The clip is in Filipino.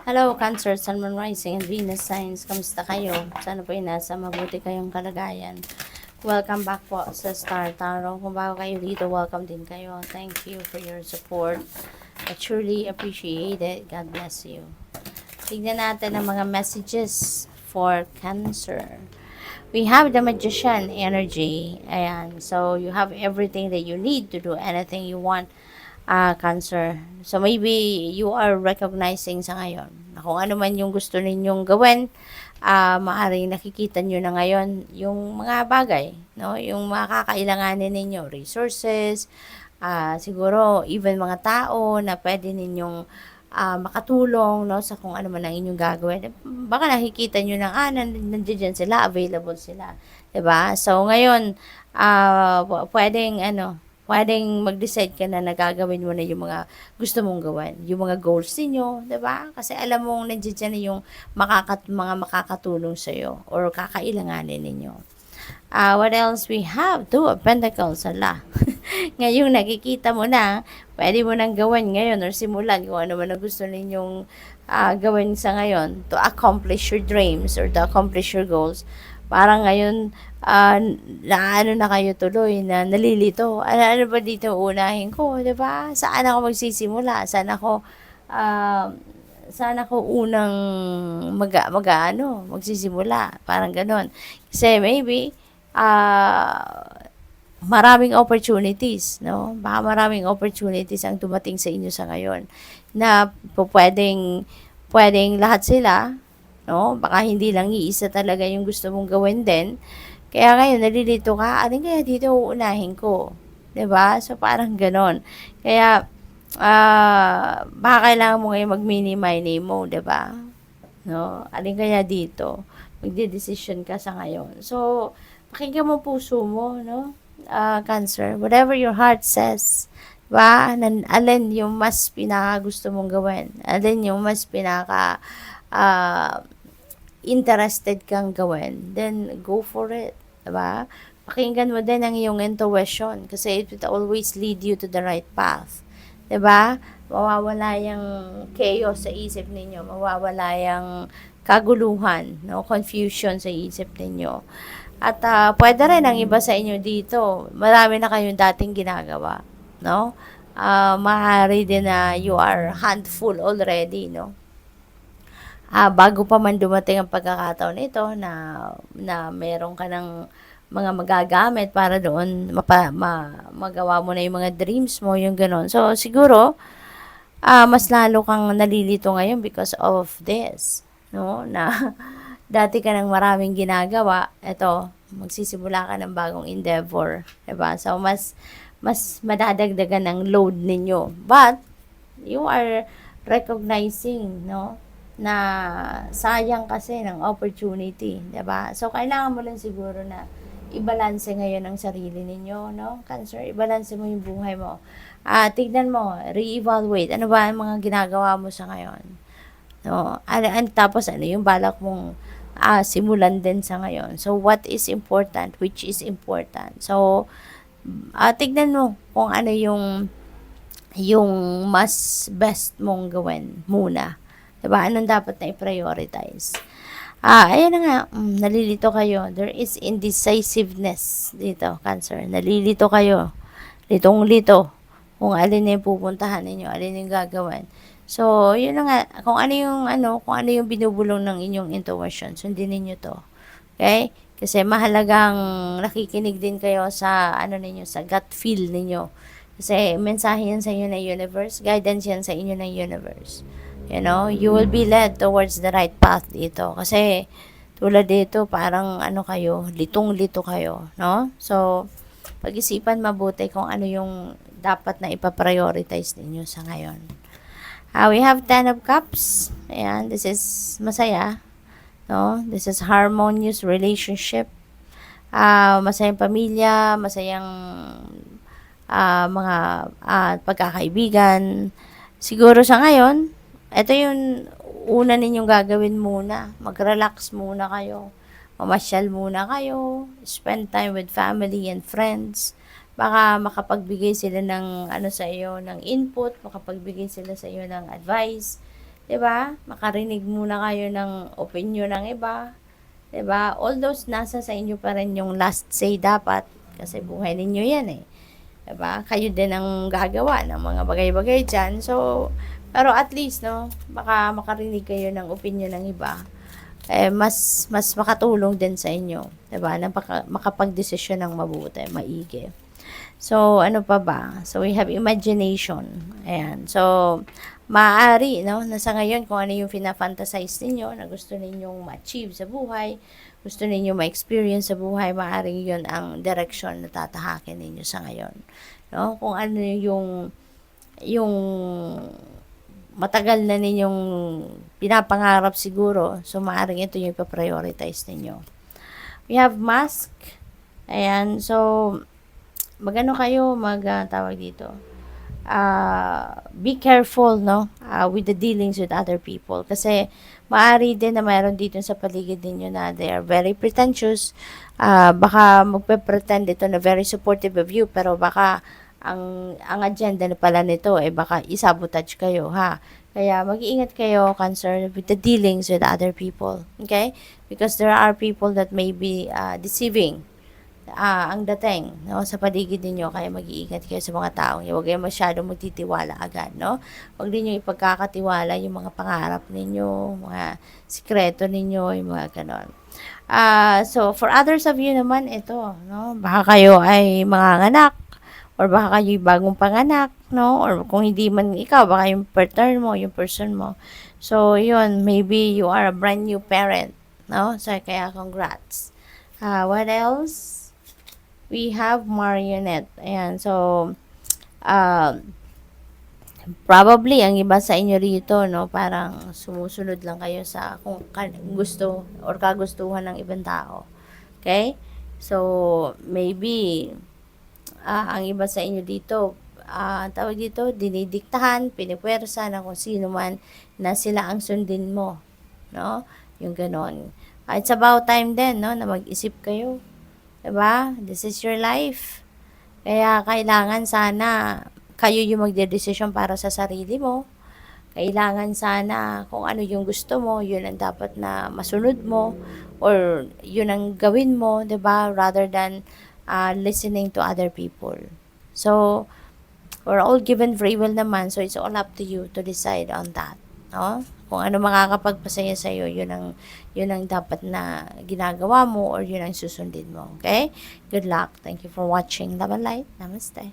Hello, Cancer, Sun, Moon, Rising, and Venus signs. Kamusta kayo? Sana po ay nasa mabuti kayong kalagayan. Welcome back po sa Star Tarot. Kung bago kayo dito, welcome din kayo. Thank you for your support. I truly appreciate it. God bless you. Tignan natin ang mga messages for Cancer. We have the Magician energy. Ayan. So, you have everything that you need to do anything you want, Cancer. So, maybe you are recognizing sa ngayon na kung ano man yung gusto ninyong gawin, maaaring nakikita nyo na ngayon yung mga bagay, no? Yung makakailanganin ninyo, resources, siguro even mga tao na pwede ninyong makatulong, no, sa kung ano man ang inyong gagawin. Baka nakikita nyo na, nandiyan sila, available sila. 'Di ba? So, ngayon, pwedeng mag-decide ka na nagagawin mo na yung mga gusto mong gawin, yung mga goals ninyo, 'di ba? Kasi alam mong nandiyan na yung mga makakatulong sa iyo or kakailanganin ninyo. What else we have? Two of Pentacles, ala. Ngayong nakikita mo na, pwede mo nang gawin ngayon or simulan kung ano man ang gusto ninyong gawin sa ngayon to accomplish your dreams or to accomplish your goals. Parang ngayon, naano na kayo tuloy, na nalilito. Ano ba dito unahin ko, di ba? Saan ako magsisimula? Uh, saan ako unang magsisimula? Parang ganon. Kasi maybe, maraming opportunities, no? Baka maraming opportunities ang dumating sa inyo sa ngayon na pwedeng lahat sila, no? Baka hindi lang iisa talaga yung gusto mong gawin din. Kaya ngayon nalilito ka, alin kaya dito uunahin ko? 'Di ba? So parang ganon. Kaya baka kailangan mo ngayon mag-mini-mini mo, 'di ba? No? Alin kaya dito? Magde-decision ka sa ngayon. So, pakinggan mo puso mo, no? Cancer, whatever your heart says, ba, alin yung mas pinaka gusto mong gawin, alin yung mas pinaka interested kang gawin, then go for it, diba? Pakinggan mo din ang iyong intuition kasi it will always lead you to the right path, diba? Mawawala yung chaos sa isip ninyo, mawawala yung kaguluhan, no, confusion sa isip ninyo. At pwede rin ang iba sa inyo dito. Marami na kayong dating ginagawa, no? Maaari din na you are handful already, no? Bago pa man dumating ang pagkakataon nito na meron ka ng mga magagamit para doon magawa mo na yung mga dreams mo, yung ganon. So, siguro, mas lalo kang nalilito ngayon because of this, no? Na dati ka ng maraming ginagawa, eto, magsisimula ka ng bagong endeavor, diba? So, mas madadagdagan ng load ninyo. But, you are recognizing, no, na sayang kasi ng opportunity, diba? So, kailangan mo lang siguro na i-balance ngayon ang sarili ninyo, no? Cancer, i-balance mo yung buhay mo. Tignan mo, re-evaluate, ano ba ang mga ginagawa mo sa ngayon? No? Tapos, ano yung balak mong simulan din sa ngayon. So, what is important? Which is important? So, tignan mo kung ano yung mas best mong gawin muna. Diba? Anong dapat na i-prioritize? Ayan na nga, nalilito kayo. There is indecisiveness dito, Cancer. Nalilito kayo. Litong-lito. Kung alin yung pupuntahan ninyo, alin yung gagawin. So, yun na nga, kung ano yung binubulong ng inyong intuition, sundin niyo to. Okay? Kasi mahalagang nakikinig din kayo sa sa gut feel ninyo. Kasi mensahe yan sa inyo ng universe, guidance yan sa inyo ng universe. You know, you will be led towards the right path dito. Kasi tulad dito, parang litong-lito kayo, no? So, pag-isipan mabuti kung ano yung dapat na ipaprioritize ninyo sa ngayon. We have 10 of Cups. Ayan, this is masaya. No? This is harmonious relationship. Masayang pamilya, masayang mga pagkakaibigan. Siguro sa ngayon, ito yung una ninyong gagawin muna. Mag-relax muna kayo. Mamasyal muna kayo. Spend time with family and friends. Baka makapagbigay sila ng sa iyo ng input, makapagbigay sila sa iyo ng advice. 'di ba? Makarinig muna kayo ng opinyon ng iba, 'di ba? Although nasa sa inyo pa rin yung last say dapat kasi buhay ninyo 'yan eh. 'Di ba? Kayo din ang gagawa ng mga bagay-bagay diyan. So, pero at least no, baka makarinig kayo ng opinyon ng iba. Eh, mas makatulong din sa inyo, 'di ba? Na makapagdesisyon ng mabuti, maigi. So, ano pa ba? So, we have imagination. Ayan. So, maaari, no? Nasa ngayon, kung ano yung fina-fantasize ninyo na gusto ninyong ma-achieve sa buhay, gusto ninyo ma-experience sa buhay, maaari yun ang direction na tatahakin ninyo sa ngayon. No? Kung ano yung matagal na ninyong pinapangarap siguro, so maaring ito yung ipaprioritize ninyo. We have mask. Ayan. So, magano kayo tawag dito, be careful no with the dealings with other people kasi maaari din na mayroon dito sa paligid ninyo na they are very pretentious, baka magpe-pretend ito na very supportive of you pero baka ang agenda na pala nito eh baka isabotage kayo ha. Kaya mag-iingat kayo concerned with the dealings with other people, okay? Because there are people that may be deceiving ang dating no sa paligid ninyo kaya mag-iingat kayo sa mga taong yun. Huwag kayong masyadong magtitiwala agad no. Huwag niyo ipagkakatiwala yung mga pangarap ninyo, mga sikreto ninyo, yung mga ganon. So for others of you naman ito no, baka kayo ay manganganak or baka kayo bagong panganak no, or kung hindi man ikaw baka yung partner mo, yung person mo. So yun, maybe you are a brand new parent no, so kaya congrats. What else? We have marionette. Ayan, so, probably, ang iba sa inyo rito, no, parang sumusunod lang kayo sa kung gusto or kagustuhan ng ibang tao. Okay? So, maybe, ang iba sa inyo dito, tawag dito, dinidiktahan, pinipwersa na kung sino man na sila ang sundin mo. No? Yung ganon. It's about time din, no, na mag-isip kayo. Diba? This is your life. Kaya kailangan sana kayo yung magdedesisyon para sa sarili mo. Kailangan sana kung ano yung gusto mo, yun ang dapat na masunod mo or yun ang gawin mo, 'di ba? Rather than listening to other people. So, we're all given free will naman, so it's all up to you to decide on that, no? Kung ano makakapagpasaya sa iyo, yun ang dapat na ginagawa mo or yun ang susundin mo, okay? Good luck. Thank you for watching. Love and light. Namaste.